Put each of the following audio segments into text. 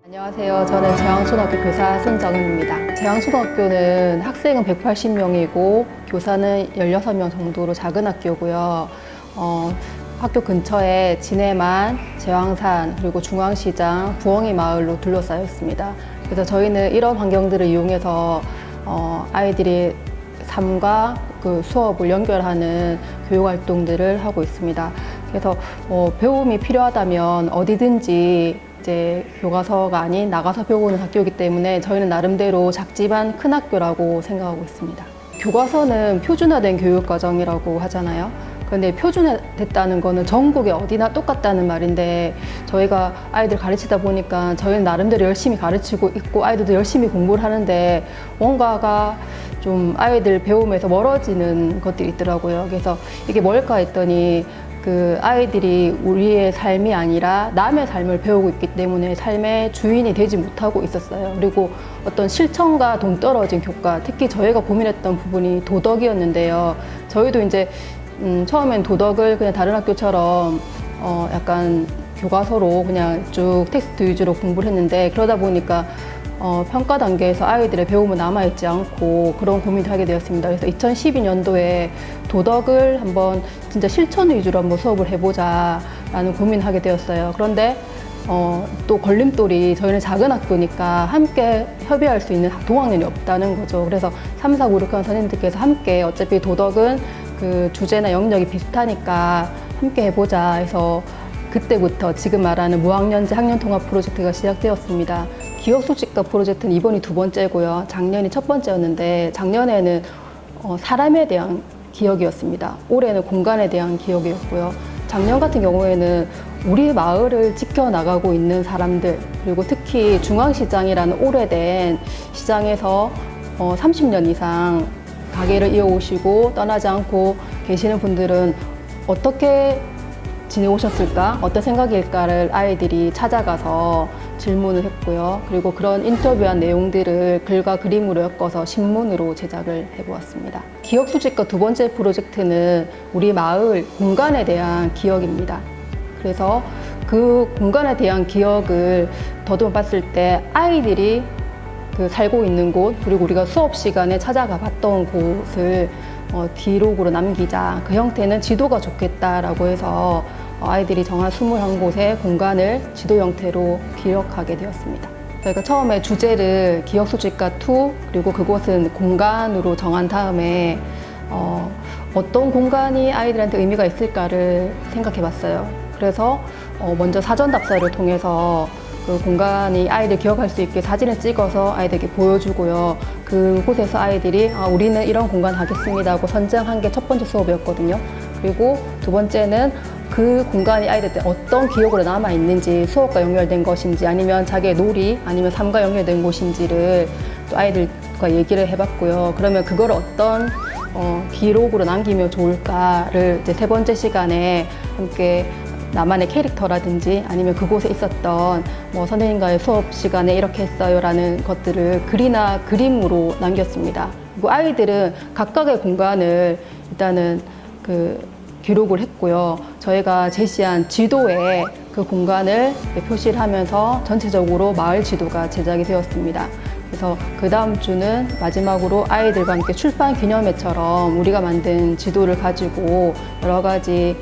안녕하세요. 저는 제왕초등학교 교사 손정은입니다. 제왕초등학교는 학생은 180명이고 교사는 16명 정도로 작은 학교고요. 학교 근처에 진해만, 제왕산, 그리고 중앙시장, 부엉이 마을로 둘러싸여 있습니다. 그래서 저희는 이런 환경들을 이용해서 아이들이 삶과 그 수업을 연결하는 교육 활동들을 하고 있습니다. 그래서 배움이 필요하다면 어디든지 이제 교과서가 아닌 나가서 배우는 학교이기 때문에 저희는 나름대로 작지만 큰 학교라고 생각하고 있습니다. 교과서는 표준화된 교육 과정이라고 하잖아요. 그런데 표준화됐다는 거는 전국에 어디나 똑같다는 말인데, 저희가 아이들 가르치다 보니까 저희는 나름대로 열심히 가르치고 있고 아이들도 열심히 공부를 하는데 뭔가가 좀 아이들 배움에서 멀어지는 것들이 있더라고요. 그래서 이게 뭘까 했더니 그 아이들이 우리의 삶이 아니라 남의 삶을 배우고 있기 때문에 삶의 주인이 되지 못하고 있었어요. 그리고 어떤 실천과 동떨어진 교과, 특히 저희가 고민했던 부분이 도덕이었는데요. 저희도 이제 처음엔 도덕을 그냥 다른 학교처럼 약간 교과서로 그냥 쭉 텍스트 위주로 공부를 했는데, 그러다 보니까 평가 단계에서 아이들의 배움은 남아있지 않고 그런 고민을 하게 되었습니다. 그래서 2012년도에 도덕을 한번 진짜 실천 위주로 한번 수업을 해보자 라는 고민을 하게 되었어요. 그런데 또 걸림돌이, 저희는 작은 학교니까 함께 협의할 수 있는 동학년이 없다는 거죠. 그래서 3, 4, 5, 6학년 선생님들께서 함께 어차피 도덕은 그 주제나 영역이 비슷하니까 함께 해보자 해서 그때부터 지금 말하는 무학년제 학년통합 프로젝트가 시작되었습니다. 기억수집과 프로젝트는 이번이 2번째고요. 작년이 첫 번째였는데, 작년에는 사람에 대한 기억이었습니다. 올해는 공간에 대한 기억이었고요. 작년 같은 경우에는 우리 마을을 지켜나가고 있는 사람들, 그리고 특히 중앙시장이라는 오래된 시장에서 30년 이상 가게를 이어오시고 떠나지 않고 계시는 분들은 어떻게 지내오셨을까? 어떤 생각일까를 아이들이 찾아가서 질문을 했고요. 그리고 그런 인터뷰한 내용들을 글과 그림으로 엮어서 신문으로 제작을 해보았습니다. 기억 수집과 2번째 프로젝트는 우리 마을 공간에 대한 기억입니다. 그래서 그 공간에 대한 기억을 더듬어 봤을 때 아이들이 그 살고 있는 곳, 그리고 우리가 수업 시간에 찾아가 봤던 곳을 기록으로 남기자. 그 형태는 지도가 좋겠다라고 해서 아이들이 정한 21곳의 공간을 지도 형태로 기록하게 되었습니다. 저희가 처음에 주제를 기억수집과2, 그리고 그곳은 공간으로 정한 다음에 어떤 공간이 아이들한테 의미가 있을까를 생각해 봤어요. 그래서 먼저 사전 답사를 통해서 그 공간이 아이들 기억할 수 있게 사진을 찍어서 아이들에게 보여주고요. 그곳에서 아이들이 우리는 이런 공간 하겠습니다 하고 선정한 게 첫 번째 수업이었거든요. 그리고 2번째는 그 공간이 아이들한테 어떤 기억으로 남아있는지, 수업과 연결된 것인지 아니면 자기의 놀이 아니면 삶과 연결된 곳인지를 또 아이들과 얘기를 해봤고요. 그러면 그걸 어떤 기록으로 남기면 좋을까를 이제 3번째 시간에 함께 나만의 캐릭터라든지 아니면 그곳에 있었던 선생님과의 수업 시간에 이렇게 했어요 라는 것들을 글이나 그림으로 남겼습니다. 그리고 아이들은 각각의 공간을 일단은 기록을 했고요. 저희가 제시한 지도에 그 공간을 표시를 하면서 전체적으로 마을 지도가 제작이 되었습니다. 그래서 그 다음 주는 마지막으로 아이들과 함께 출판 기념회처럼 우리가 만든 지도를 가지고 여러 가지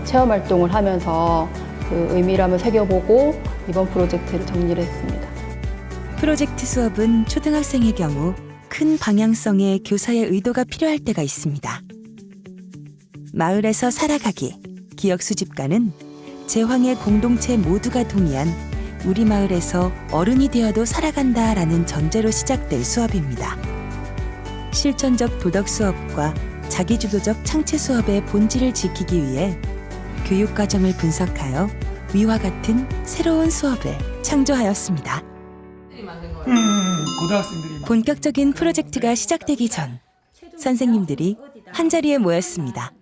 체험 활동을 하면서 그 의미를 한번 새겨보고 이번 프로젝트를 정리를 했습니다. 프로젝트 수업은 초등학생의 경우 큰 방향성의 교사의 의도가 필요할 때가 있습니다. 마을에서 살아가기, 기억수집과는 제황의 공동체 모두가 동의한 우리 마을에서 어른이 되어도 살아간다라는 전제로 시작될 수업입니다. 실천적 도덕 수업과 자기주도적 창체 수업의 본질을 지키기 위해 교육과정을 분석하여 위와 같은 새로운 수업을 창조하였습니다. 고등학생들이 본격적인 프로젝트가 시작되기 전 선생님들이 한자리에 모였습니다.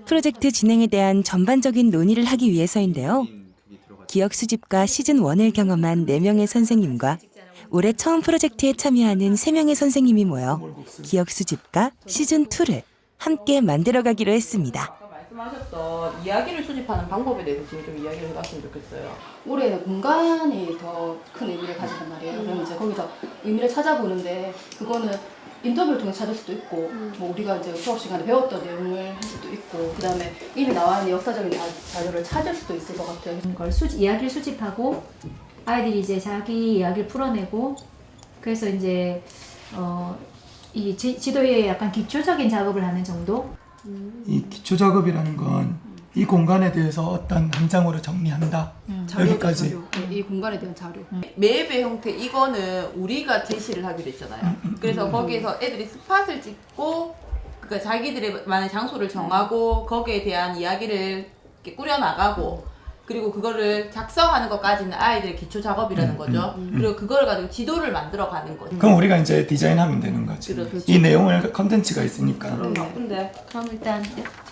프로젝트 진행에 대한 전반적인 논의를 하기 위해서인데요. 기억 수집과 시즌 1을 경험한 4명의 선생님과 올해 처음 프로젝트에 참여하는 3명의 선생님이 모여 기억 수집과 시즌2를 함께 만들어가기로 했습니다. 말씀하셨던 이야기를 수집하는 방법에 대해서 지금 좀 이야기를 해봤으면 좋겠어요. 올해는 공간이 더 큰 의미를 가진단 말이에요. 그럼 이제 거기서 의미를 찾아보는데 그거는 인터뷰를 통해 찾을 수도 있고 뭐 우리가 이제 수업 시간에 배웠던 내용을 할 수도 있고 그다음에 이미 나와 있는 역사적인 자료를 찾을 수도 있을 것 같아요. 걸 이야기를 수집하고 아이들이 이제 자기 이야기를 풀어내고 그래서 이제 이 지도에 약간 기초적인 작업을 하는 정도. 이 기초 작업이라는 건 이 공간에 대해서 어떤 한 장으로 정리한다. 여기까지. 이 공간에 대한 자료. 맵의 형태 이거는 우리가 제시를 하기로 했잖아요. 그래서 거기에서 애들이 스팟을 찍고 그러니까 자기들의 만의 장소를 정하고 거기에 대한 이야기를 이렇게 꾸려나가고 그리고 그거를 작성하는 것까지는 아이들의 기초 작업이라는 거죠. 그리고 그걸 가지고 지도를 만들어 가는 거죠. 그럼 우리가 이제 디자인하면 되는 거지. 그렇죠. 이 내용을 컨텐츠가 있으니까. 바쁜데. 그럼 일단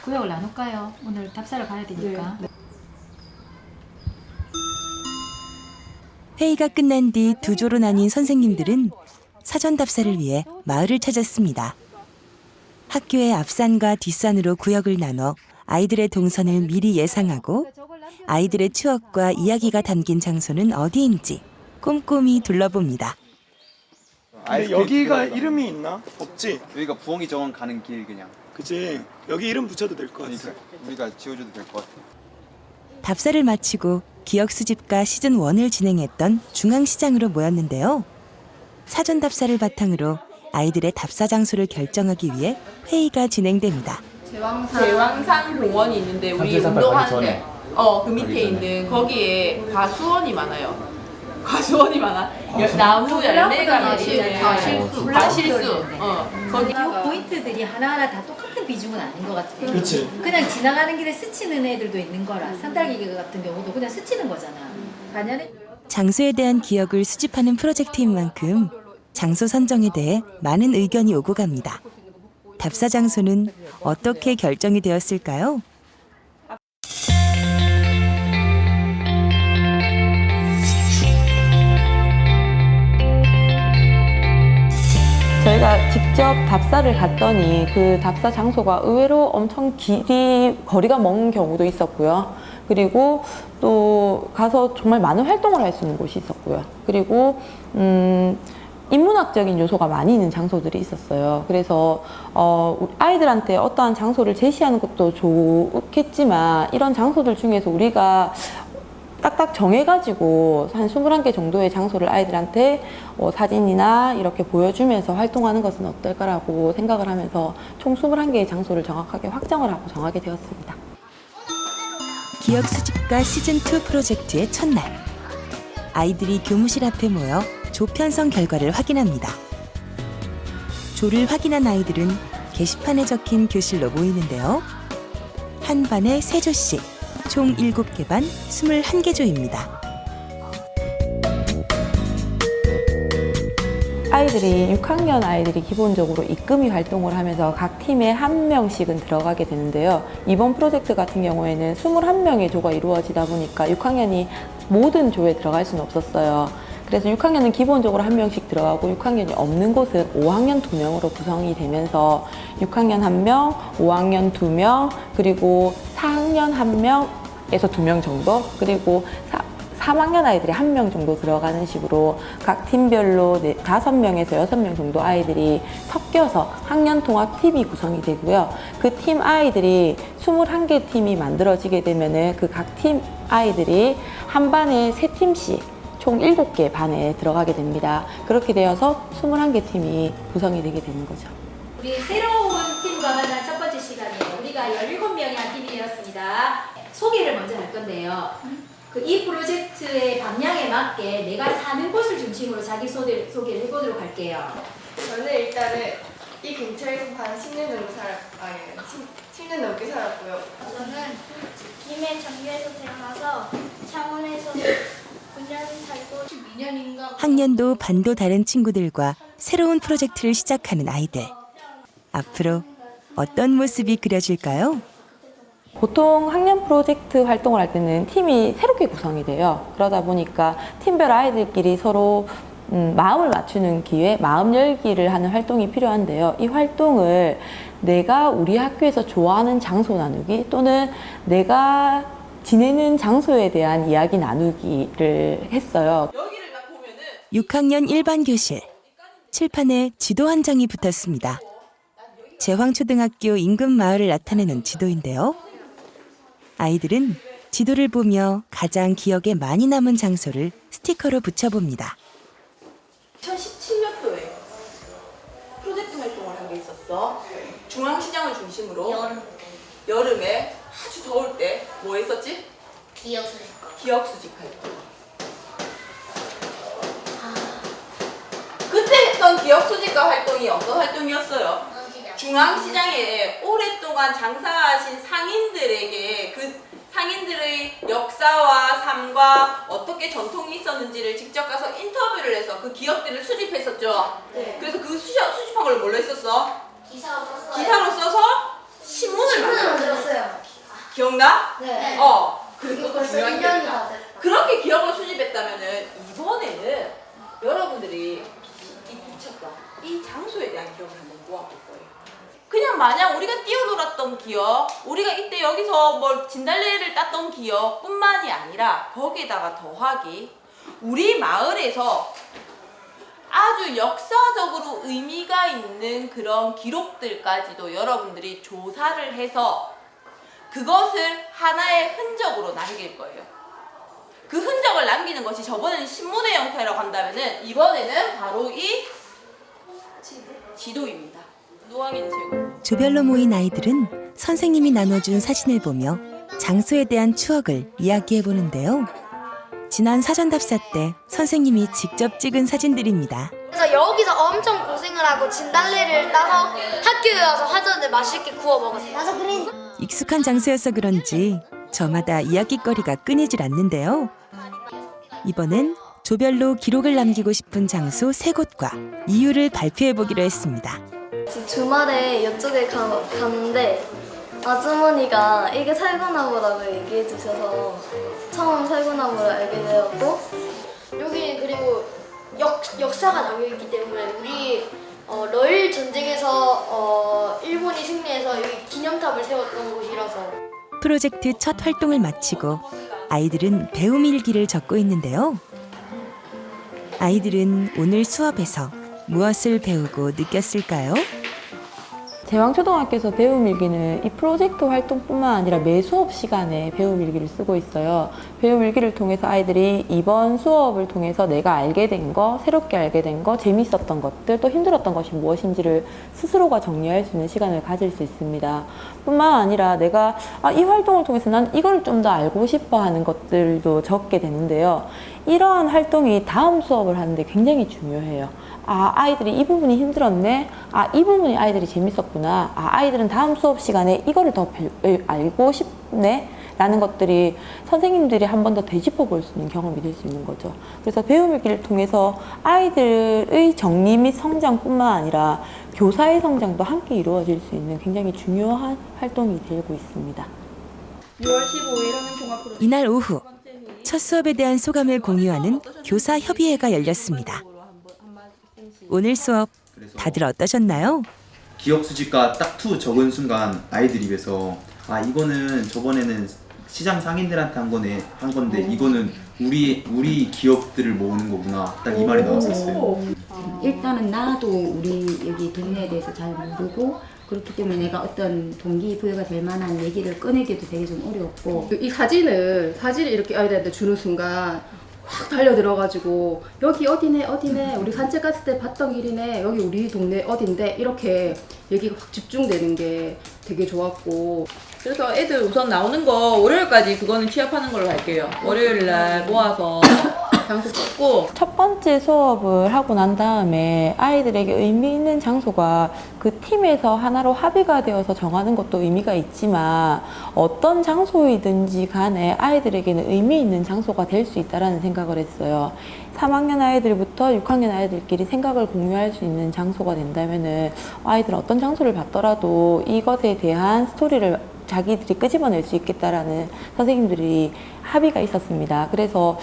구역을 나눌까요? 오늘 답사를 가야 되니까. 회의가 끝난 뒤 2조로 나뉜 선생님들은 사전 답사를 위해 마을을 찾았습니다. 학교의 앞산과 뒷산으로 구역을 나눠 아이들의 동선을 미리 예상하고 아이들의 추억과 이야기가 담긴 장소는 어디인지 꼼꼼히 둘러봅니다. 근데 여기가 이름이 있나? 없지? 여기가 부엉이 정원 가는 길 그냥. 그치? 여기 이름 붙여도 될 것 같아. 그러니까 우리가 지어줘도 될 것 같아. 답사를 마치고 기억 수집과 시즌 1을 진행했던 중앙시장으로 모였는데요. 사전 답사를 바탕으로 아이들의 답사 장소를 결정하기 위해 회의가 진행됩니다. 대왕산 공원이 있는데 우리 운동하는데 그 밑에 있는 거기에 과수원이 많아요. 과수원이 많아. 나무 열매가 많이 과실수. 거기 이 포인트들이 하나하나 다 똑같은 비중은 아닌 것 같아요. 그치? 그냥 지나가는 길에 스치는 애들도 있는 거라. 산딸기 같은 경우도 그냥 스치는 거잖아. 반면에 장소에 대한 기억을 수집하는 프로젝트인 만큼 장소 선정에 대해 많은 의견이 오고 갑니다. 답사 장소는 어떻게 결정이 되었을까요? 저희가 직접 답사를 갔더니 그 답사 장소가 의외로 엄청 거리가 먼 경우도 있었고요. 그리고 또 가서 정말 많은 활동을 할 수 있는 곳이 있었고요. 그리고 인문학적인 요소가 많이 있는 장소들이 있었어요. 그래서 아이들한테 어떠한 장소를 제시하는 것도 좋겠지만 이런 장소들 중에서 우리가 딱딱 정해가지고 한 21개 정도의 장소를 아이들한테 사진이나 이렇게 보여주면서 활동하는 것은 어떨까라고 생각을 하면서 총 21개의 장소를 정확하게 확정을 하고 정하게 되었습니다. 기억 수집과 시즌2 프로젝트의 첫날. 아이들이 교무실 앞에 모여 조 편성 결과를 확인합니다. 조를 확인한 아이들은 게시판에 적힌 교실로 모이는데요. 한 반에 3조씩, 총 7개 반 21개 조입니다. 아이들이 6학년 아이들이 기본적으로 이금희 활동을 하면서 각 팀에 한 명씩은 들어가게 되는데요. 이번 프로젝트 같은 경우에는 21명의 조가 이루어지다 보니까 6학년이 모든 조에 들어갈 수는 없었어요. 그래서 6학년은 기본적으로 한 명씩 들어가고 6학년이 없는 곳은 5학년 2명으로 구성이 되면서 6학년 1명, 5학년 2명, 그리고 4학년 1명에서 2명 정도, 그리고 3학년 아이들이 1명 정도 들어가는 식으로 각 팀별로 5명에서 6명 정도 아이들이 섞여서 학년 통합 팀이 구성이 되고요. 그 팀 아이들이 21개 팀이 만들어지게 되면은 그 각 팀 아이들이 한 반에 3팀씩 총 7개 반에 들어가게 됩니다. 그렇게 되어서 21개 팀이 구성이 되게 되는 거죠. 우리 새로운 팀과 만난 첫 번째 시간이에요. 우리가 17명의 한 팀이 되었습니다. 소개를 먼저 할 건데요. 이 프로젝트의 방향에 맞게 내가 사는 곳을 중심으로 자기 소개를 해보도록 할게요. 저는 일단은 이 근처에서 한 10년 정도 10년 넘게 살았고요. 저는 김해 정교에서 태어나서 창원에서 9년 살고 12년인가 학년도 반도 다른 친구들과 새로운 프로젝트를 시작하는 아이들. 앞으로 어떤 모습이 그려질까요? 보통 학년 프로젝트 활동을 할 때는 팀이 새롭게 구성이 돼요. 그러다 보니까 팀별 아이들끼리 서로 마음을 맞추는 기회, 마음 열기를 하는 활동이 필요한데요. 이 활동을 내가 우리 학교에서 좋아하는 장소 나누기 또는 내가 지내는 장소에 대한 이야기 나누기를 했어요. 6학년 일반 교실. 칠판에 지도 한 장이 붙었습니다. 제황초등학교 인근 마을을 나타내는 지도인데요. 아이들은 지도를 보며 가장 기억에 많이 남은 장소를 스티커로 붙여봅니다. 2017년도에 프로젝트 활동을 한 게 있었어. 중앙시장을 중심으로 여름에 아주 더울 때 뭐 했었지? 기억 수집 활동. 그때 했던 기억 수집과 활동이 어떤 활동이었어요? 중앙시장에 오랫동안 장사하신 상인들에게 그 상인들의 역사와 삶과 어떻게 전통이 있었는지를 직접 가서 인터뷰를 해서 그 기억들을 수집했었죠. 네. 그래서 그 수집한 걸 뭘로 했었어? 기사로 써서 신문을 만들었어요. 기억나? 네. 그리고 벌써 중요한 게 1년이 있다. 다 됐다. 그렇게 기억을 수집했다면은 이번에는 여러분들이 이 장소에 대한 기억을 한번 모아볼 거예요. 그냥 마냥 우리가 뛰어놀았던 기억, 우리가 이때 여기서 뭐 진달래를 땄던 기억 뿐만이 아니라 거기에다가 더하기 우리 마을에서 아주 역사적으로 의미가 있는 그런 기록들까지도 여러분들이 조사를 해서 그것을 하나의 흔적으로 남길 거예요. 그 흔적을 남기는 것이 저번에는 신문의 형태라고 한다면은 이번에는 바로 이 지도입니다. 노왕인 제곱. 조별로 모인 아이들은 선생님이 나눠준 사진을 보며 장소에 대한 추억을 이야기해 보는데요. 지난 사전답사 때 선생님이 직접 찍은 사진들입니다. 그래서 여기서 엄청 고생을 하고 진달래를 따서 학교에 와서 화전을 맛있게 구워 먹었어요. 맞아, 그래. 익숙한 장소여서 그런지 저마다 이야깃거리가 끊이질 않는데요. 이번엔 조별로 기록을 남기고 싶은 장소 3곳과 이유를 발표해 보기로 했습니다. 주말에 이쪽에 갔는데 아주머니가 이게 살구나무라고 얘기해 주셔서 처음 살구나무를 알게 되었고, 여기는 그리고 역사가 담겨있기 때문에 우리 러일 전쟁에서 일본이 승리해서 여기 기념탑을 세웠던 곳이라서. 프로젝트 첫 활동을 마치고 아이들은 배움 일기를 적고 있는데요. 아이들은 오늘 수업에서 무엇을 배우고 느꼈을까요? 제왕초등학교에서 배움일기는 이 프로젝트 활동뿐만 아니라 매 수업 시간에 배움일기를 쓰고 있어요. 배움일기를 통해서 아이들이 이번 수업을 통해서 내가 알게 된 거, 새롭게 알게 된 거, 재밌었던 것들, 또 힘들었던 것이 무엇인지를 스스로가 정리할 수 있는 시간을 가질 수 있습니다. 뿐만 아니라 내가 이 활동을 통해서 난 이걸 좀 더 알고 싶어 하는 것들도 적게 되는데요. 이러한 활동이 다음 수업을 하는데 굉장히 중요해요. 아이들이 이 부분이 힘들었네. 이 부분이 아이들이 재밌었구나. 아이들은 다음 수업 시간에 이거를 더 알고 싶네. 라는 것들이 선생님들이 한 번 더 되짚어 볼 수 있는 경험이 될 수 있는 거죠. 그래서 배움일기를 통해서 아이들의 정리 및 성장뿐만 아니라 교사의 성장도 함께 이루어질 수 있는 굉장히 중요한 활동이 되고 있습니다. 6월 15일 하는 종합 이날 오후 첫 수업에 대한 소감을 공유하는 교사 협의회가 열렸습니다. 오늘 수업 다들 어떠셨나요? 기억 수집과 딱투 적은 순간 아이들 입에서 이거는 저번에는 시장 상인들한테 한 건데 이거는 우리 기억들을 모으는 거구나, 딱 이 말이 나왔었어요. 일단은 나도 우리 여기 동네에 대해서 잘 모르고 그렇기 때문에 내가 어떤 동기부여가 될 만한 얘기를 꺼내기도 되게 좀 어려웠고, 이 사진을 이렇게 아이들한테 주는 순간 확 달려들어가지고 여기 어디네 우리 산책 갔을 때 봤던 길이네, 여기 우리 동네 어딘데, 이렇게 얘기가 확 집중되는 게 되게 좋았고. 그래서 애들 우선 나오는 거 월요일까지 그거는 취합하는 걸로 할게요. 월요일날 모아서 장소 잡고 첫 번째 수업을 하고 난 다음에 아이들에게 의미 있는 장소가 그 팀에서 하나로 합의가 되어서 정하는 것도 의미가 있지만 어떤 장소이든지 간에 아이들에게는 의미 있는 장소가 될 수 있다는 생각을 했어요. 3학년 아이들부터 6학년 아이들끼리 생각을 공유할 수 있는 장소가 된다면은 아이들은 어떤 장소를 봤더라도 이것에 대한 스토리를 자기들이 끄집어낼 수 있겠다라는 선생님들이 합의가 있었습니다. 그래서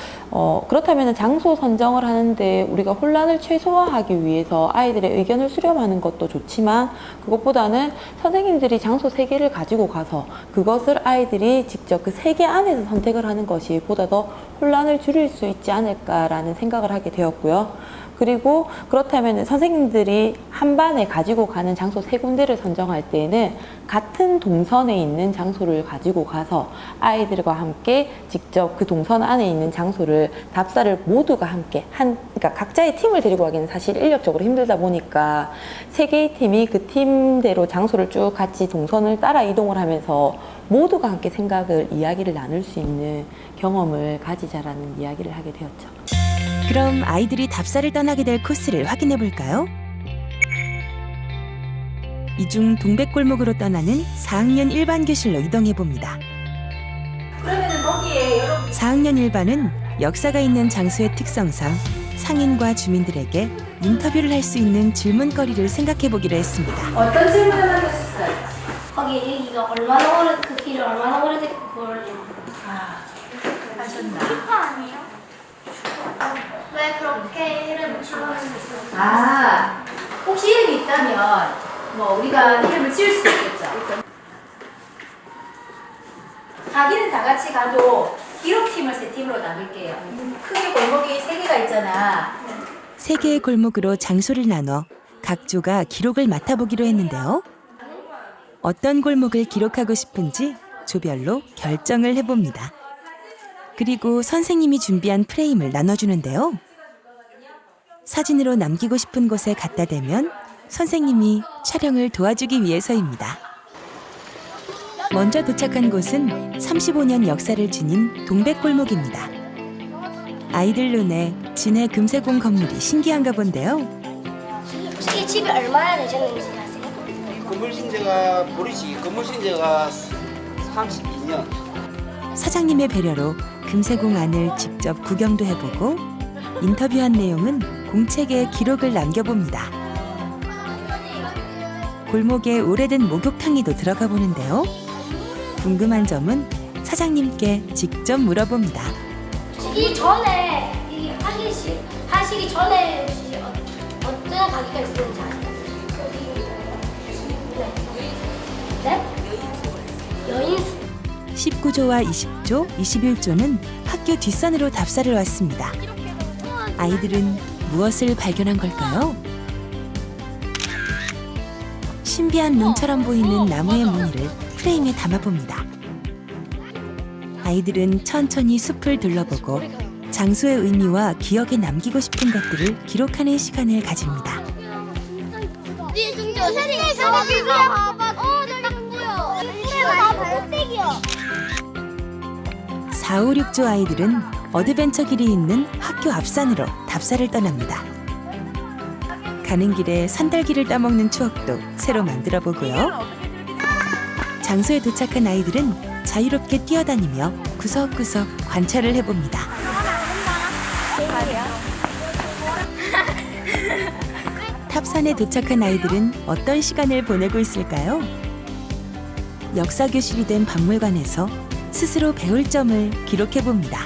그렇다면 장소 선정을 하는데 우리가 혼란을 최소화하기 위해서 아이들의 의견을 수렴하는 것도 좋지만 그것보다는 선생님들이 장소 3개를 가지고 가서 그것을 아이들이 직접 그 3개 안에서 선택을 하는 것이 보다 더 혼란을 줄일 수 있지 않을까라는 생각을 하게 되었고요. 그리고 그렇다면 선생님들이 한 반에 가지고 가는 장소 3군데를 선정할 때에는 같은 동선에 있는 장소를 가지고 가서 아이들과 함께 직접 그 동선 안에 있는 장소를 답사를 모두가 함께 그러니까 각자의 팀을 데리고 가기는 사실 인력적으로 힘들다 보니까 3개의 팀이 그 팀대로 장소를 쭉 같이 동선을 따라 이동을 하면서 모두가 함께 이야기를 나눌 수 있는 경험을 가지자라는 이야기를 하게 되었죠. 그럼 아이들이 답사를 떠나게 될 코스를 확인해 볼까요? 이중 동백골목으로 떠나는 4학년 1반 교실로 이동해 봅니다. 그러면은 거기에 여러분 4학년 1반은 역사가 있는 장소의 특성상 상인과 주민들에게 인터뷰를 할 수 있는 질문거리를 생각해 보기로 했습니다. 어떤 질문을 하셨어요? 거기 여기가 얼마나 오래 그 길이 얼마나 오래됐고 그걸 하셨나? 슈퍼 아니에요? 왜 그렇게 이름을 지어놨어요? 아, 혹시 이름이 있다면 뭐 우리가 이름을 지을 수도 있겠죠. 가기는 다 같이 가도 기록팀을 3팀으로 나눌게요. 크게 골목이 3개가 있잖아. 3개의 골목으로 장소를 나눠 각 조가 기록을 맡아보기로 했는데요. 어떤 골목을 기록하고 싶은지 조별로 결정을 해봅니다. 그리고 선생님이 준비한 프레임을 나눠주는데요. 사진으로 남기고 싶은 곳에 갖다 대면 선생님이 촬영을 도와주기 위해서입니다. 먼저 도착한 곳은 35년 역사를 지닌 동백골목입니다. 아이들 눈에 진해 금세공 건물이 신기한가 본데요. 혹시 이 집이 얼마나 되셨는지 아세요? 건물 신제가 모르지. 건물 신제가 32년. 사장님의 배려로 금세공 안을 직접 구경도 해보고 인터뷰한 내용은 공책에 기록을 남겨봅니다. 골목에 오래된 목욕탕에도 들어가 보는데요. 궁금한 점은 사장님께 직접 물어봅니다. 이 전에 이 하시기 전에 혹시 어떤 가게가 있었는지 아세요? 네? 여인수. 19조와 20조, 21조는 학교 뒷산으로 답사를 왔습니다. 아이들은 무엇을 발견한 걸까요? 신비한 눈처럼 보이는 나무의 무늬를 프레임에 담아봅니다. 아이들은 천천히 숲을 둘러보고 장소의 의미와 기억에 남기고 싶은 것들을 기록하는 시간을 가집니다. 저기 봐봐. 저기 누구야? 나 발색이야. 4, 5, 6조 아이들은 어드벤처 길이 있는 학교 앞산으로 답사를 떠납니다. 가는 길에 산딸기를 따먹는 추억도 새로 만들어 보고요. 장소에 도착한 아이들은 자유롭게 뛰어다니며 구석구석 관찰을 해봅니다. 탑산에 도착한 아이들은 어떤 시간을 보내고 있을까요? 역사교실이 된 박물관에서 스스로 배울 점을 기록해봅니다.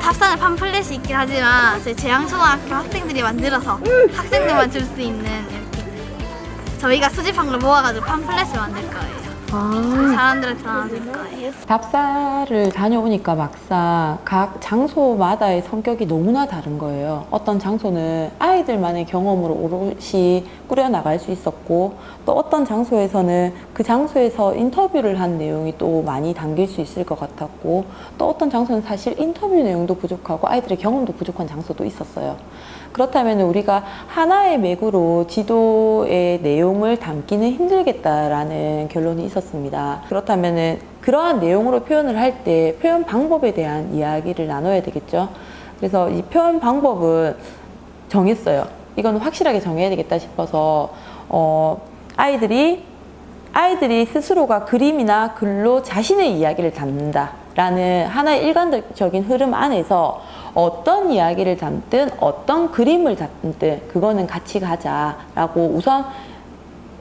탑산에 팜플렛이 있긴 하지만 저희 재양초등학교 학생들이 만들어서 학생들만 줄 수 있는 이렇게 저희가 수집한 걸 모아가지고 팜플렛을 만들 거예요. 사람들한테 나눠줄 거예요. 답사를 다녀오니까 막상 각 장소마다의 성격이 너무나 다른 거예요. 어떤 장소는 아이들만의 경험으로 오롯이 꾸려나갈 수 있었고 또 어떤 장소에서는 그 장소에서 인터뷰를 한 내용이 또 많이 담길 수 있을 것 같았고 또 어떤 장소는 사실 인터뷰 내용도 부족하고 아이들의 경험도 부족한 장소도 있었어요. 그렇다면 우리가 하나의 맥으로 지도의 내용을 담기는 힘들겠다라는 결론이 있었습니다. 그렇다면 그러한 내용으로 표현을 할 때 표현 방법에 대한 이야기를 나눠야 되겠죠. 그래서 이 표현 방법은 정했어요. 이건 확실하게 정해야 되겠다 싶어서 아이들이 스스로가 그림이나 글로 자신의 이야기를 담는다라는 하나의 일관적인 흐름 안에서 어떤 이야기를 담든 어떤 그림을 담든 그거는 같이 가자라고 우선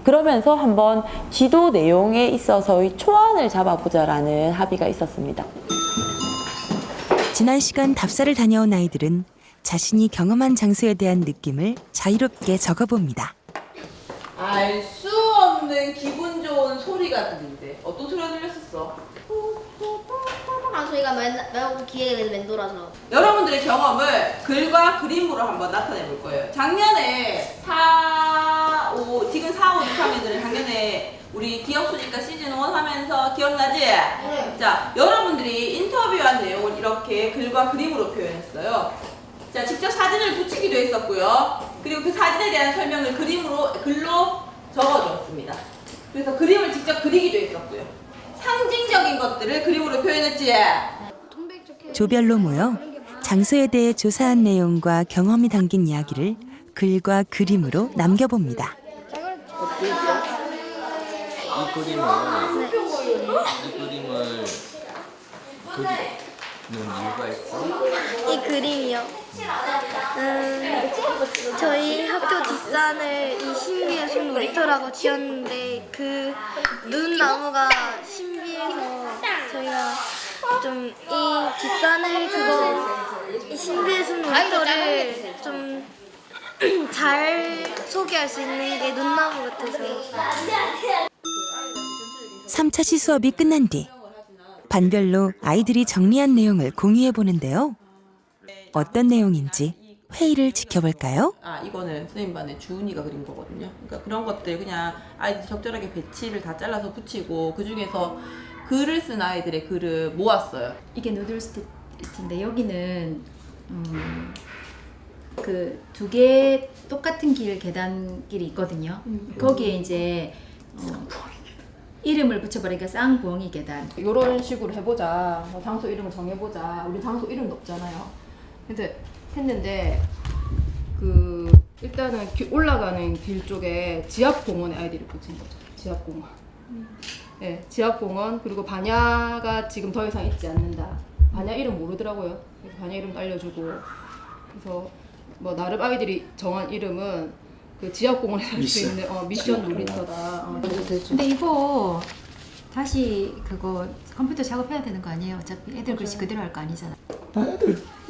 그러면서 한번 지도 내용에 있어서의 초안을 잡아보자라는 합의가 있었습니다. 지난 시간 답사를 다녀온 아이들은 자신이 경험한 장소에 대한 느낌을 자유롭게 적어봅니다. 알 수 없는 기분 좋은 소리가 들린대. 어떤 소리가 들렸었어? 소리가 매우 귀에 맴돌아서. 여러분들의 경험을 글과 그림으로 한번 나타내 볼 거예요. 작년에 4, 5, 지금 4, 5, 6학년들은 작년에 우리 기억수니까 시즌 1 하면서 기억나지? 네. 자, 여러분들이 인터뷰한 내용을 이렇게 글과 그림으로 표현했어요. 자, 직접 사진을 붙이기도 했었고요. 그리고 그 사진에 대한 설명을 글로 적어줬습니다. 그래서 그림을 직접 그리기도 했었고요. 상징적인 것들을 그림으로 표현했지. 조별로 모여 장소에 대해 조사한 내용과 경험이 담긴 이야기를 글과 그림으로 남겨봅니다. 이 그림을 그리는 이유가 있어? 이 그림이요. 저희 학교 뒷산을 이 신비의 숲 놀이터라고 지었는데 그 눈나무가 신비해서 저희가 좀 이 뒷산을 이 신비의 숲 놀이터를 좀 잘 소개할 수 있는 게 눈나무 같아서. 3차 시수업이 끝난 뒤 반별로 아이들이 정리한 내용을 공유해 보는데요. 어떤 내용인지 회의를 지켜볼까요? 이거는 선생님 반에 주은이가 그린 거거든요. 그러니까 그런 것들 그냥 아이들 적절하게 배치를 다 잘라서 붙이고 그 중에서 글을 쓴 아이들의 글을 모았어요. 이게 누들스트인데 여기는 그 2개 똑같은 계단길이 있거든요. 거기에 이제 이름을 붙여버리니까 쌍부엉이 계단. 이런 식으로 해보자. 장소 이름을 정해보자. 우리 장소 이름도 없잖아요. 근데 했는데 일단은 올라가는 길 쪽에 지압공원에 아이들이 붙인 거죠. 지압공원. 네, 지압공원. 그리고 반야가 지금 더 이상 있지 않는다. 반야 이름 모르더라고요. 그래서 반야 이름도 알려주고. 그래서 뭐 나름 아이들이 정한 이름은 그 지압공원에서 할 수 있는 미션 놀이터다. 근데 이거 다시 그거 컴퓨터 작업해야 되는 거 아니에요? 어차피 애들 글씨 그대로 할 거 아니잖아.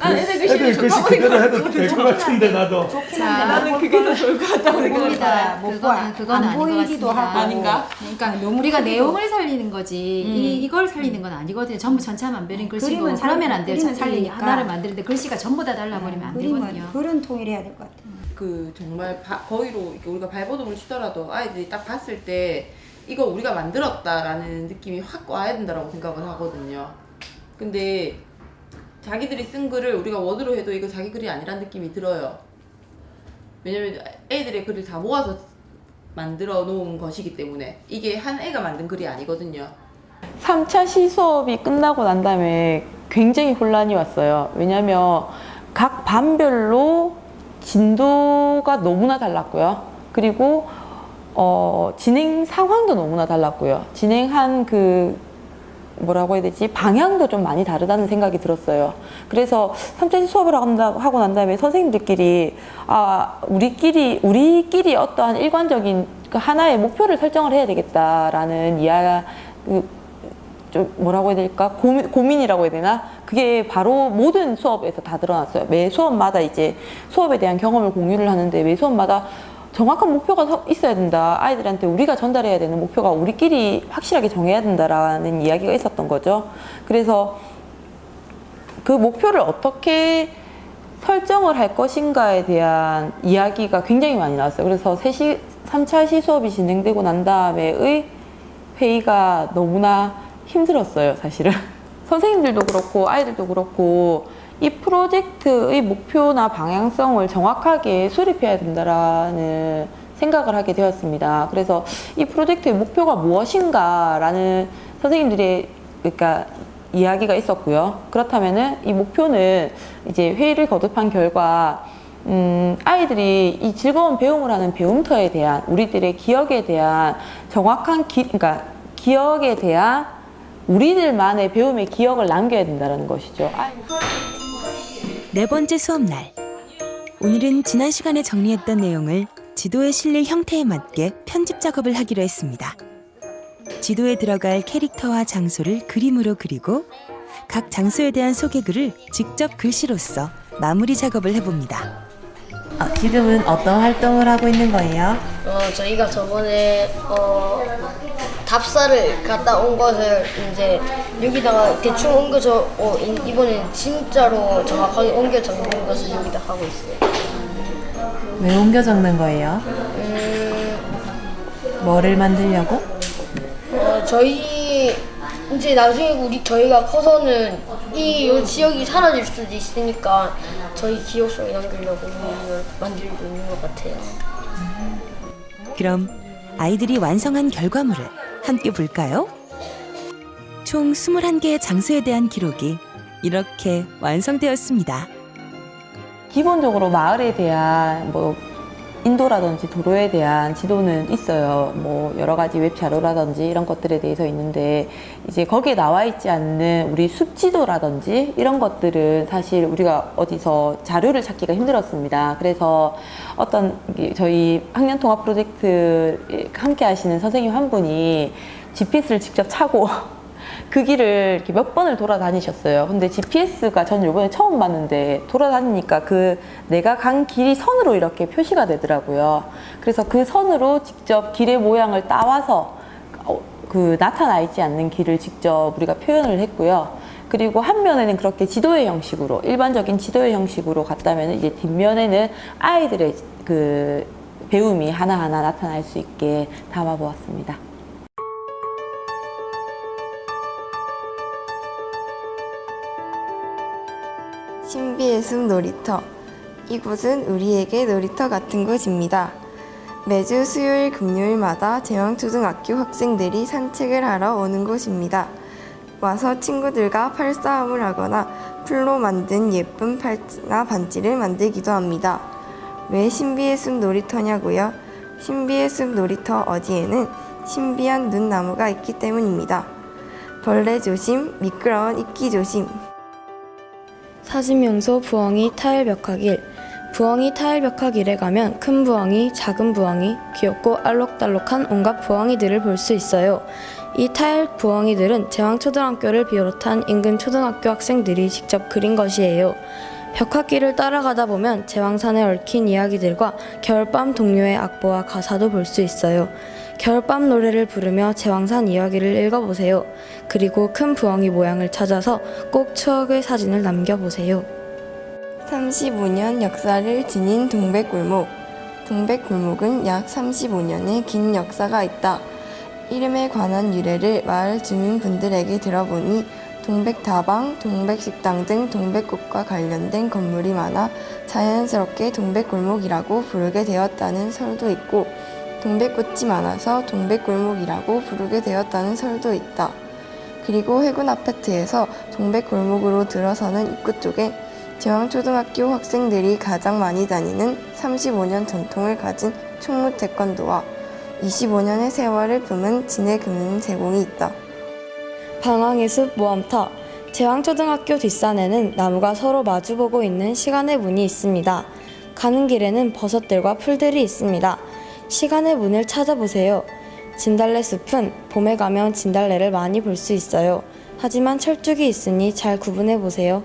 애들 글씨 그대로 해도 될 것 같은데 나도. 나는 그게 더 좋을 것 같다고 생각합니다. 그건 아닌 것 같습니다. 아닌가? 그러니까 우리가 내용을 살리는 거지 이걸 살리는 건 아니거든요. 전부 천차만별인 글씨고 그러면 안 돼요. 살리니까 하나를 만드는데 글씨가 전부 다 달라버리면 안 되거든요. 글은 통일해야 될 것 같아요. 정말 거의로 이렇게 우리가 발버둥을 치더라도 아이들이 딱 봤을 때 이거 우리가 만들었다라는 느낌이 확 와야 된다고 생각을 하거든요. 근데 자기들이 쓴 글을 우리가 워드로 해도 이거 자기 글이 아니란 느낌이 들어요. 왜냐면 애들의 글을 다 모아서 만들어 놓은 것이기 때문에 이게 한 애가 만든 글이 아니거든요. 3차 시수업이 끝나고 난 다음에 굉장히 혼란이 왔어요. 왜냐면 각 반별로 진도가 너무나 달랐고요. 그리고 진행 상황도 너무나 달랐고요. 진행한 뭐라고 해야 되지? 방향도 좀 많이 다르다는 생각이 들었어요. 그래서 3차 수업을 하고 난 다음에 선생님들끼리 우리끼리 어떠한 일관적인 하나의 목표를 설정을 해야 되겠다라는 좀 뭐라고 해야 될까? 고민이라고 해야 되나? 그게 바로 모든 수업에서 다 드러났어요. 매 수업마다 이제 수업에 대한 경험을 공유를 하는데 매 수업마다 정확한 목표가 있어야 된다. 아이들한테 우리가 전달해야 되는 목표가 우리끼리 확실하게 정해야 된다라는 이야기가 있었던 거죠. 그래서 그 목표를 어떻게 설정을 할 것인가에 대한 이야기가 굉장히 많이 나왔어요. 그래서 3차 시수업이 진행되고 난 다음에의 회의가 너무나 힘들었어요, 사실은. 선생님들도 그렇고 아이들도 그렇고 이 프로젝트의 목표나 방향성을 정확하게 수립해야 된다라는 생각을 하게 되었습니다. 그래서 이 프로젝트의 목표가 무엇인가라는 선생님들의 이야기가 있었고요. 그렇다면은 이 목표는 이제 회의를 거듭한 결과 아이들이 이 즐거운 배움을 하는 배움터에 대한 우리들의 기억에 대한 정확한 기억에 대한 우리들만의 배움의 기억을 남겨야 된다는 것이죠. 4번째 수업 날. 오늘은 지난 시간에 정리했던 내용을 지도에 실릴 형태에 맞게 편집 작업을 하기로 했습니다. 지도에 들어갈 캐릭터와 장소를 그림으로 그리고 각 장소에 대한 소개글을 직접 글씨로 써 마무리 작업을 해봅니다. 지금은 어떤 활동을 하고 있는 거예요? 저희가 저번에 답사를 갔다 온 것을 이제 여기다가 대충 옮겨서 이번엔 진짜로 정확하게 옮겨 적는 것을 여기다 하고 있어요. 왜 옮겨 적는 거예요? 뭐를 만들려고? 저희 이제 나중에 저희가 커서는 이 지역이 사라질 수도 있으니까 저희 기억 속에 남기려고 이걸 만들고 있는 것 같아요. 그럼 아이들이 완성한 결과물을 함께 볼까요? 총 21개의 장소에 대한 기록이 이렇게 완성되었습니다. 기본적으로 마을에 대한 인도라든지 도로에 대한 지도는 있어요. 여러 가지 웹 자료라든지 이런 것들에 대해서 있는데 이제 거기에 나와 있지 않는 우리 숲 지도라든지 이런 것들은 사실 우리가 어디서 자료를 찾기가 힘들었습니다. 그래서 저희 학년 통합 프로젝트 함께 하시는 선생님 한 분이 GPS를 직접 차고 그 길을 이렇게 몇 번을 돌아다니셨어요. 근데 GPS가 저는 이번에 처음 봤는데 돌아다니니까 내가 간 길이 선으로 이렇게 표시가 되더라고요. 그래서 그 선으로 직접 길의 모양을 따와서 나타나 있지 않는 길을 직접 우리가 표현을 했고요. 그리고 한 면에는 그렇게 지도의 형식으로, 일반적인 지도의 형식으로 갔다면 이제 뒷면에는 아이들의 배움이 하나하나 나타날 수 있게 담아보았습니다. 신비의 숲 놀이터. 이곳은 우리에게 놀이터 같은 곳입니다. 매주 수요일 금요일마다 제왕초등학교 학생들이 산책을 하러 오는 곳입니다. 와서 친구들과 팔싸움을 하거나 풀로 만든 예쁜 팔찌나 반지를 만들기도 합니다. 왜 신비의 숲 놀이터냐고요? 신비의 숲 놀이터 어디에는 신비한 눈나무가 있기 때문입니다. 벌레 조심, 미끄러운 이끼 조심. 사진명소 부엉이 타일 벽화길. 부엉이 타일 벽화길에 가면 큰 부엉이, 작은 부엉이, 귀엽고 알록달록한 온갖 부엉이들을 볼 수 있어요. 이 타일 부엉이들은 제왕초등학교를 비롯한 인근 초등학교 학생들이 직접 그린 것이에요. 벽화길을 따라가다 보면 제왕산에 얽힌 이야기들과 겨울밤 동료의 악보와 가사도 볼 수 있어요. 겨울밤 노래를 부르며 제왕산 이야기를 읽어보세요. 그리고 큰 부엉이 모양을 찾아서 꼭 추억의 사진을 남겨보세요. 35년 역사를 지닌 동백골목. 동백골목은 약 35년의 긴 역사가 있다. 이름에 관한 유래를 마을 주민분들에게 들어보니 동백다방, 동백식당 등 동백꽃과 관련된 건물이 많아 자연스럽게 동백골목이라고 부르게 되었다는 설도 있고, 동백꽃이 많아서 동백골목이라고 부르게 되었다는 설도 있다. 그리고 해군 아파트에서 동백골목으로 들어서는 입구 쪽에 제왕초등학교 학생들이 가장 많이 다니는 35년 전통을 가진 충무 태권도와 25년의 세월을 품은 진해 금은세공이 있다. 방황의 숲 모험터. 제왕초등학교 뒷산에는 나무가 서로 마주보고 있는 시간의 문이 있습니다. 가는 길에는 버섯들과 풀들이 있습니다. 시간의 문을 찾아보세요. 진달래 숲은 봄에 가면 진달래를 많이 볼 수 있어요. 하지만 철쭉이 있으니 잘 구분해보세요.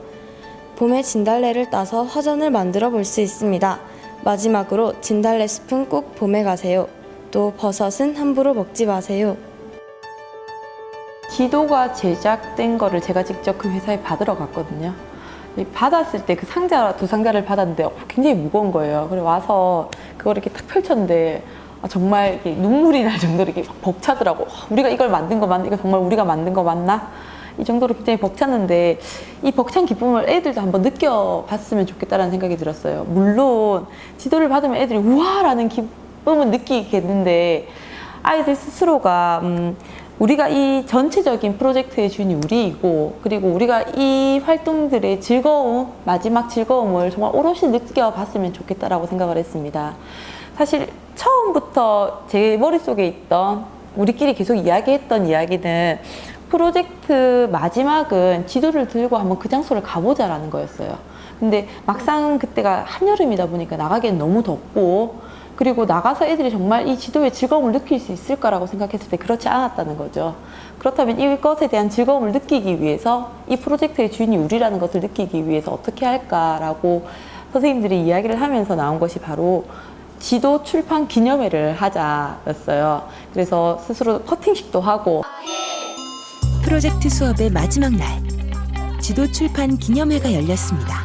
봄에 진달래를 따서 화전을 만들어 볼 수 있습니다. 마지막으로 진달래 숲은 꼭 봄에 가세요. 또 버섯은 함부로 먹지 마세요. 지도가 제작된 거를 제가 직접 그 회사에 받으러 갔거든요. 받았을 때 그 두 상자를 받았는데 굉장히 무거운 거예요. 그래서 와서 그걸 이렇게 탁 펼쳤는데 정말 이렇게 눈물이 날 정도로 이렇게 벅차더라고. 우리가 이걸 만든 거 맞나? 이거 정말 우리가 만든 거 맞나? 이 정도로 굉장히 벅찼는데 이 벅찬 기쁨을 애들도 한번 느껴봤으면 좋겠다라는 생각이 들었어요. 물론 지도를 받으면 애들이 우와라는 기쁨은 느끼겠는데 아이들 스스로가 우리가 이 전체적인 프로젝트의 주인이 우리이고, 그리고 우리가 이 활동들의 즐거움, 마지막 즐거움을 정말 오롯이 느껴봤으면 좋겠다라고 생각을 했습니다. 사실 처음부터 제 머릿속에 있던, 우리끼리 계속 이야기했던 이야기는 프로젝트 마지막은 지도를 들고 한번 그 장소를 가보자라는 거였어요. 근데 막상 그때가 한여름이다 보니까 나가기엔 너무 덥고 그리고 나가서 애들이 정말 이 지도의 즐거움을 느낄 수 있을까라고 생각했을 때 그렇지 않았다는 거죠. 그렇다면 이것에 대한 즐거움을 느끼기 위해서 이 프로젝트의 주인이 우리라는 것을 느끼기 위해서 어떻게 할까라고 선생님들이 이야기를 하면서 나온 것이 바로 지도 출판 기념회를 하자였어요. 그래서 스스로 커팅식도 하고. 프로젝트 수업의 마지막 날, 지도 출판 기념회가 열렸습니다.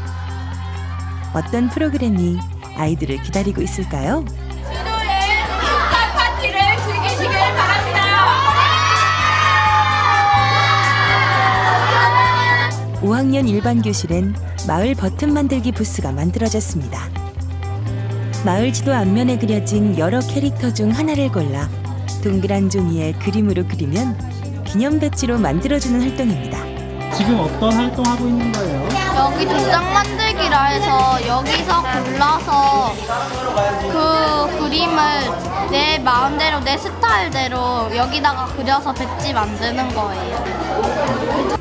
어떤 프로그램이 아이들을 기다리고 있을까요? 지도의 축하 파티를 즐기시길 바랍니다. 5학년 일반 교실엔 마을 버튼 만들기 부스가 만들어졌습니다. 마을 지도 앞면에 그려진 여러 캐릭터 중 하나를 골라 동그란 종이에 그림으로 그리면 기념 배지로 만들어주는 활동입니다. 지금 어떤 활동하고 있는 거예요? 여기 도장 만들기라 해서 여기서 골라서 그 그림을 내 마음대로 내 스타일대로 여기다가 그려서 배지 만드는 거예요.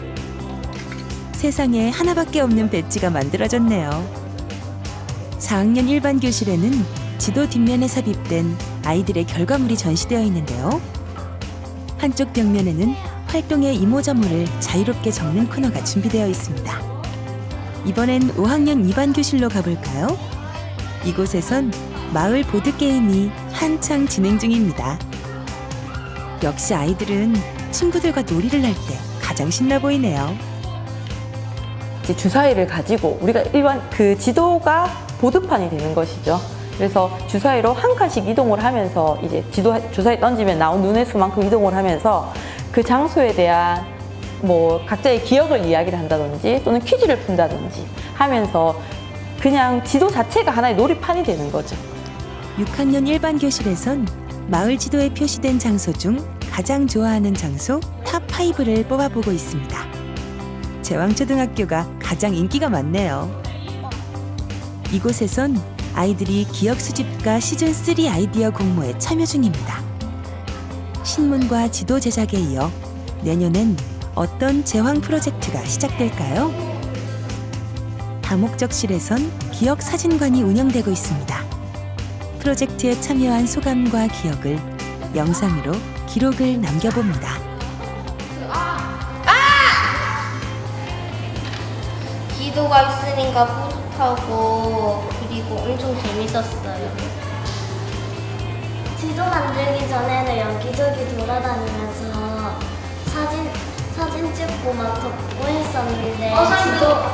세상에 하나밖에 없는 배지가 만들어졌네요. 4학년 일반 교실에는 지도 뒷면에 삽입된 아이들의 결과물이 전시되어 있는데요. 한쪽 벽면에는 활동의 이모저모를 자유롭게 적는 코너가 준비되어 있습니다. 이번엔 5학년 2반 교실로 가볼까요? 이곳에선 마을 보드게임이 한창 진행 중입니다. 역시 아이들은 친구들과 놀이를 할 때 가장 신나 보이네요. 이제 주사위를 가지고 우리가 일반 그 지도가 보드판이 되는 것이죠. 그래서 주사위로 한 칸씩 이동을 하면서 이제 주사위 던지면 나온 눈의 수만큼 이동을 하면서 그 장소에 대한 뭐 각자의 기억을 이야기를 한다든지 또는 퀴즈를 푼다든지 하면서 그냥 지도 자체가 하나의 놀이판이 되는 거죠. 6학년 일반 교실에선 마을 지도에 표시된 장소 중 가장 좋아하는 장소 탑5를 뽑아보고 있습니다. 제왕초등학교가 가장 인기가 많네요. 이곳에선 아이들이 기억 수집과 시즌3 아이디어 공모에 참여 중입니다. 신문과 지도 제작에 이어 내년엔 어떤 제왕 프로젝트가 시작될까요? 다목적실에선 기억 사진관이 운영되고 있습니다. 프로젝트에 참여한 소감과 기억을 영상으로 기록을 남겨봅니다. 지도가 있으니까 뿌듯하고 그리고 엄청 재밌었어요. 지도 만들기 전에는 여기저기 돌아다니면서 사진 찍고 막 덮고 했었는데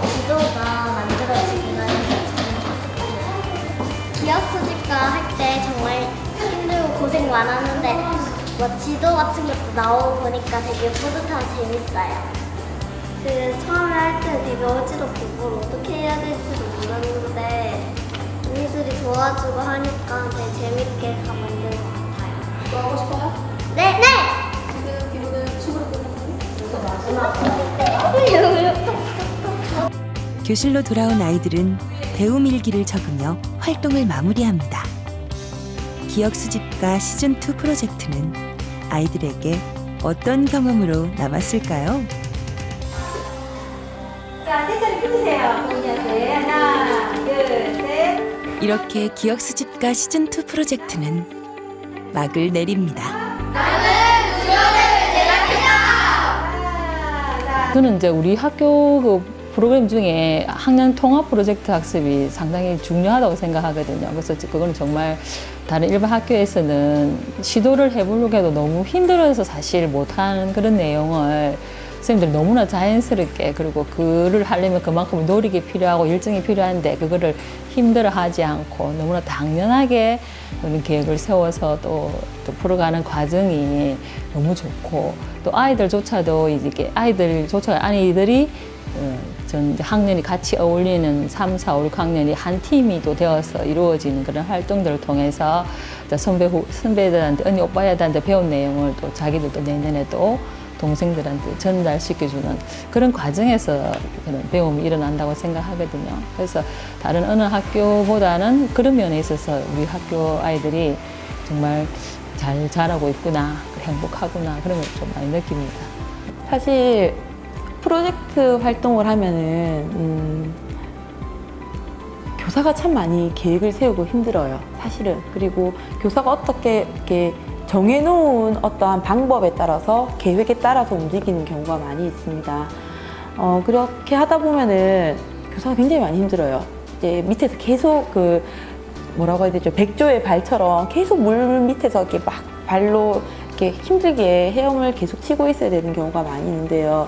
지도가 만들어지고 나니까 기억 수집과 할 때 정말 힘들고 고생 많았는데 뭐 지도 같은 것도 나오고 보니까 되게 뿌듯하고 재밌어요. 처음에 할 때 되게 어지럽고 뭘 어떻게 해야 될지도 몰랐는데 언니들이 도와주고 하니까 되게 재밌게 다 만든 것 같아요. 뭐 하고 싶어요? 네! 네! 지금 기분은 춤으로 끝났나요? 교실로 돌아온 아이들은 배움 일기를 적으며 활동을 마무리합니다. 기억 수집과 시즌2 프로젝트는 아이들에게 어떤 경험으로 남았을까요? 자, 세차를 펴주세요. 하나, 둘, 셋. 이렇게 기억 수집과 시즌2 프로젝트는 막을 내립니다. 저는 이제 우리 학교 그 프로그램 중에 학년 통합 프로젝트 학습이 상당히 중요하다고 생각하거든요. 그래서 그거는 정말 다른 일반 학교에서는 시도를 해보려고 해도 너무 힘들어서 사실 못하는 그런 내용을 선생님들이 너무나 자연스럽게, 그리고 그를 하려면 그만큼 노력이 필요하고 일정이 필요한데 그거를 힘들어하지 않고 너무나 당연하게 그런 계획을 세워서 또 풀어가는 과정이 너무 좋고, 또 아이들조차도 이제 아이들이 전 학년이 같이 어울리는 3, 4, 5, 6학년이 한 팀이 또 되어서 이루어지는 그런 활동들을 통해서 선배들한테, 언니 오빠들한테 배운 내용을 또 자기들도 내년에 또 동생들한테 전달시켜주는 그런 과정에서 그런 배움이 일어난다고 생각하거든요. 그래서 다른 어느 학교보다는 그런 면에 있어서 우리 학교 아이들이 정말 잘 자라고 있구나, 행복하구나, 그런 걸 좀 많이 느낍니다. 사실 프로젝트 활동을 하면은 교사가 참 많이 계획을 세우고 힘들어요, 사실은. 그리고 교사가 어떻게 이렇게 정해놓은 어떠한 방법에 따라서 계획에 따라서 움직이는 경우가 많이 있습니다. 그렇게 하다 보면은 교사가 굉장히 많이 힘들어요. 이제 밑에서 계속 뭐라고 해야 되죠? 백조의 발처럼 계속 물 밑에서 이렇게 막 발로 이렇게 힘들게 헤엄을 계속 치고 있어야 되는 경우가 많이 있는데요.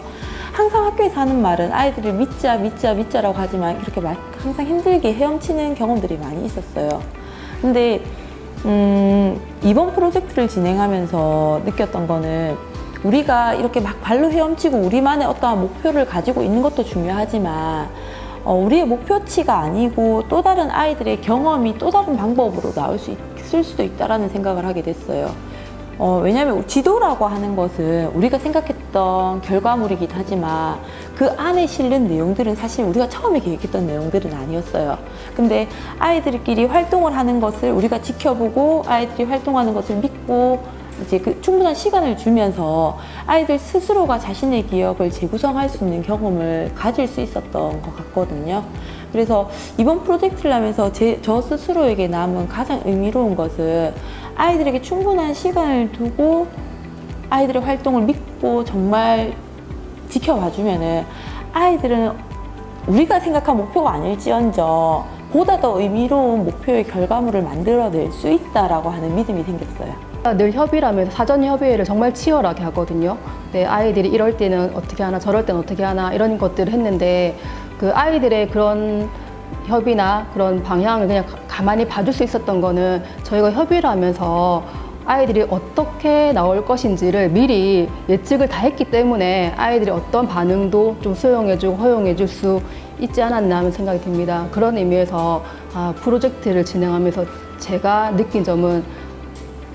항상 학교에서 하는 말은 아이들을 믿자라고 하지만 이렇게 항상 힘들게 헤엄치는 경험들이 많이 있었어요. 근데 이번 프로젝트를 진행하면서 느꼈던 거는 우리가 이렇게 막 발로 헤엄치고 우리만의 어떠한 목표를 가지고 있는 것도 중요하지만 우리의 목표치가 아니고 또 다른 아이들의 경험이 또 다른 방법으로 나올 수 있을 수도 있다라는 생각을 하게 됐어요. 왜냐하면 지도라고 하는 것은 우리가 생각했던 결과물이긴 하지만 그 안에 실린 내용들은 사실 우리가 처음에 계획했던 내용들은 아니었어요. 근데 아이들끼리 활동을 하는 것을 우리가 지켜보고 아이들이 활동하는 것을 믿고 이제 충분한 시간을 주면서 아이들 스스로가 자신의 기억을 재구성할 수 있는 경험을 가질 수 있었던 것 같거든요. 그래서 이번 프로젝트를 하면서 저 스스로에게 남은 가장 의미로운 것은 아이들에게 충분한 시간을 두고 아이들의 활동을 믿고 정말 지켜봐주면은 아이들은 우리가 생각한 목표가 아닐지언정 보다 더 의미로운 목표의 결과물을 만들어낼 수 있다라고 하는 믿음이 생겼어요. 늘 협의라면서 사전 협의회를 정말 치열하게 하거든요. 네, 아이들이 이럴 때는 어떻게 하나 저럴 때는 어떻게 하나 이런 것들을 했는데 그 아이들의 그런 협의나 그런 방향을 그냥 가만히 봐줄 수 있었던 거는 저희가 협의를 하면서 아이들이 어떻게 나올 것인지를 미리 예측을 다 했기 때문에 아이들이 어떤 반응도 좀 수용해주고 허용해줄 수 있지 않았나 하는 생각이 듭니다. 그런 의미에서 프로젝트를 진행하면서 제가 느낀 점은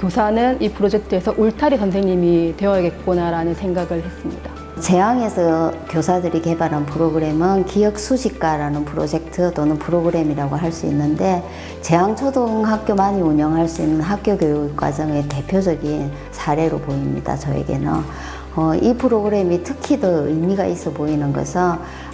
교사는 이 프로젝트에서 울타리 선생님이 되어야겠구나라는 생각을 했습니다. 재앙에서 교사들이 개발한 프로그램은 기억수집가라는 프로젝트 또는 프로그램이라고 할 수 있는데 재앙초등학교만이 운영할 수 있는 학교 교육 과정의 대표적인 사례로 보입니다. 저에게는. 이 프로그램이 특히 더 의미가 있어 보이는 것은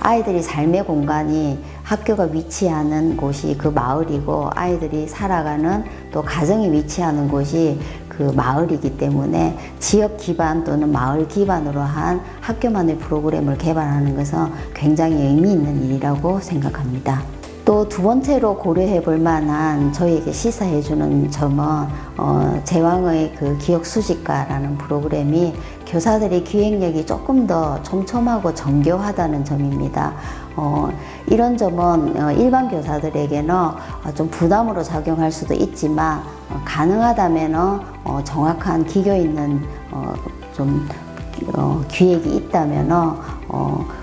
아이들이 삶의 공간이 학교가 위치하는 곳이 그 마을이고 아이들이 살아가는 또 가정이 위치하는 곳이 그 마을이기 때문에 지역 기반 또는 마을 기반으로 한 학교만의 프로그램을 개발하는 것은 굉장히 의미 있는 일이라고 생각합니다. 또 두 번째로 고려해 볼 만한 저희에게 시사해 주는 점은 제왕의 그 기억수집가라는 프로그램이 교사들의 기획력이 조금 더 촘촘하고 정교하다는 점입니다. 이런 점은 일반 교사들에게는 좀 부담으로 작용할 수도 있지만 가능하다면 정확한 기교 있는 기획이 있다면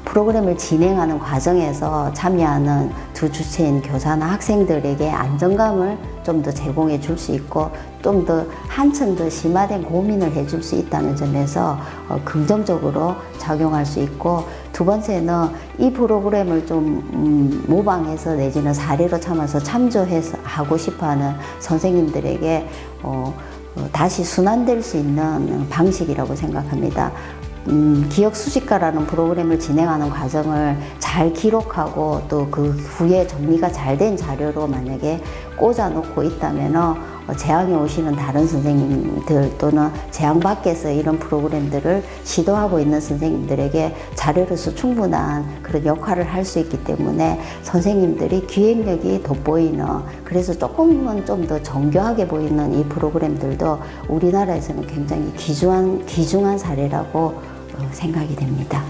프로그램을 진행하는 과정에서 참여하는 두 주체인 교사나 학생들에게 안정감을 좀 더 제공해 줄 수 있고 좀 더 한층 더 심화된 고민을 해줄 수 있다는 점에서 긍정적으로 작용할 수 있고, 두 번째는 이 프로그램을 좀 모방해서 내지는 사례로 삼아서 참조해서 하고 싶어하는 선생님들에게 다시 순환될 수 있는 방식이라고 생각합니다. 기억수집가라는 프로그램을 진행하는 과정을 잘 기록하고 또 그 후에 정리가 잘 된 자료로 만약에 꽂아놓고 있다면 재학에 오시는 다른 선생님들 또는 재학 밖에서 이런 프로그램들을 시도하고 있는 선생님들에게 자료로서 충분한 그런 역할을 할 수 있기 때문에 선생님들이 기획력이 돋보이는, 그래서 조금은 좀 더 정교하게 보이는 이 프로그램들도 우리나라에서는 굉장히 귀중한 사례라고 생각이 됩니다.